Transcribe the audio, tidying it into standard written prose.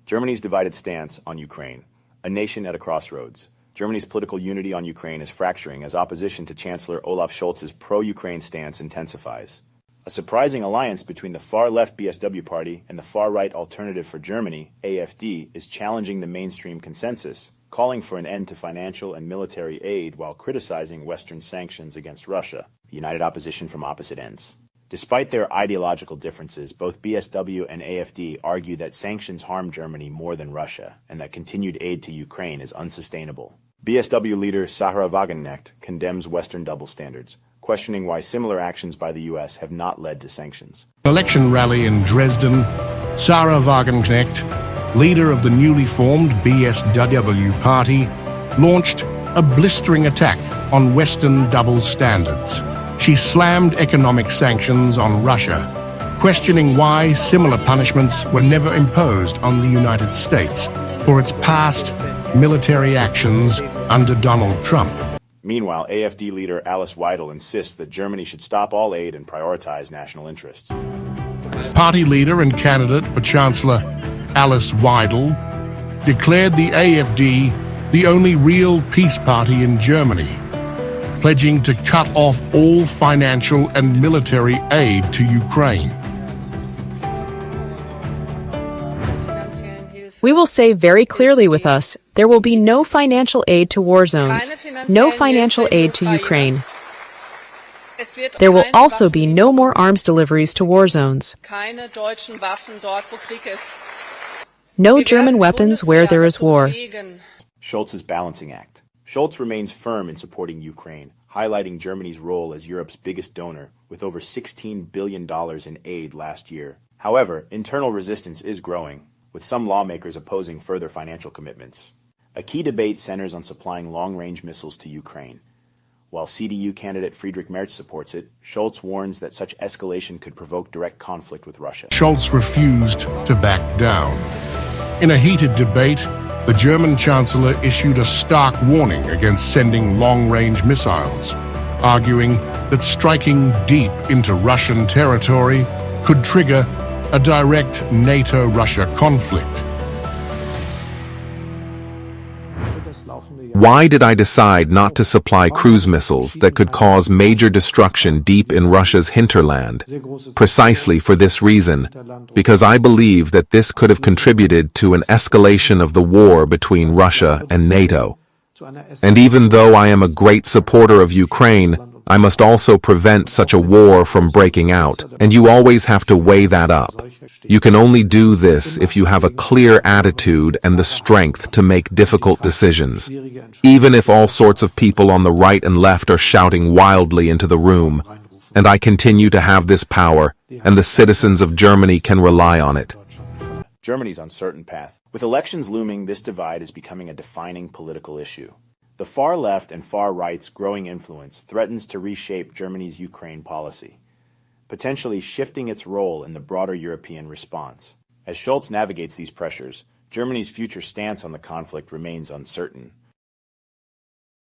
Germany's divided stance on Ukraine. A nation at a crossroads. Germany's political unity on Ukraine is fracturing as opposition to Chancellor Olaf Scholz's pro-Ukraine stance intensifies. A surprising alliance between the far-left BSW party and the far-right Alternative for Germany, AfD, is challenging the mainstream consensus, calling for an end to financial and military aid while criticizing Western sanctions against Russia, the united opposition from opposite ends. Despite their ideological differences, both BSW and AfD argue that sanctions harm Germany more than Russia, and that continued aid to Ukraine is unsustainable. BSW leader Sarah Wagenknecht condemns Western double standards, questioning why similar actions by the U.S. have not led to sanctions. Election rally in Dresden, Sarah Wagenknecht, leader of the newly formed BSW party, launched a blistering attack on Western double standards. She slammed economic sanctions on Russia, questioning why similar punishments were never imposed on the United States for its past military actions under Donald Trump. Meanwhile, AfD leader Alice Weidel insists that Germany should stop all aid and prioritize national interests. Party leader and candidate for Chancellor Alice Weidel declared the AfD the only real peace party in Germany, pledging to cut off all financial and military aid to Ukraine. We will say very clearly with us, there will be no financial aid to war zones, no financial aid to Ukraine. There will also be no more arms deliveries to war zones. No German weapons where there is war. Scholz's balancing act. Scholz remains firm in supporting Ukraine, highlighting Germany's role as Europe's biggest donor, with over $16 billion in aid last year. However, internal resistance is growing, with some lawmakers opposing further financial commitments. A key debate centers on supplying long-range missiles to Ukraine. While CDU candidate Friedrich Merz supports it, Scholz warns that such escalation could provoke direct conflict with Russia. Scholz refused to back down. In a heated debate, the German Chancellor issued a stark warning against sending long-range missiles, arguing that striking deep into Russian territory could trigger a direct NATO-Russia conflict. Why did I decide not to supply cruise missiles that could cause major destruction deep in Russia's hinterland? Precisely for this reason, because I believe that this could have contributed to an escalation of the war between Russia and NATO. And even though I am a great supporter of Ukraine, I must also prevent such a war from breaking out, and you always have to weigh that up. You can only do this if you have a clear attitude and the strength to make difficult decisions. Even if all sorts of people on the right and left are shouting wildly into the room, and I continue to have this power, and the citizens of Germany can rely on it. Germany's uncertain path. With elections looming, this divide is becoming a defining political issue. The far left and far right's growing influence threatens to reshape Germany's Ukraine policy, potentially shifting its role in the broader European response. As Scholz navigates these pressures, Germany's future stance on the conflict remains uncertain.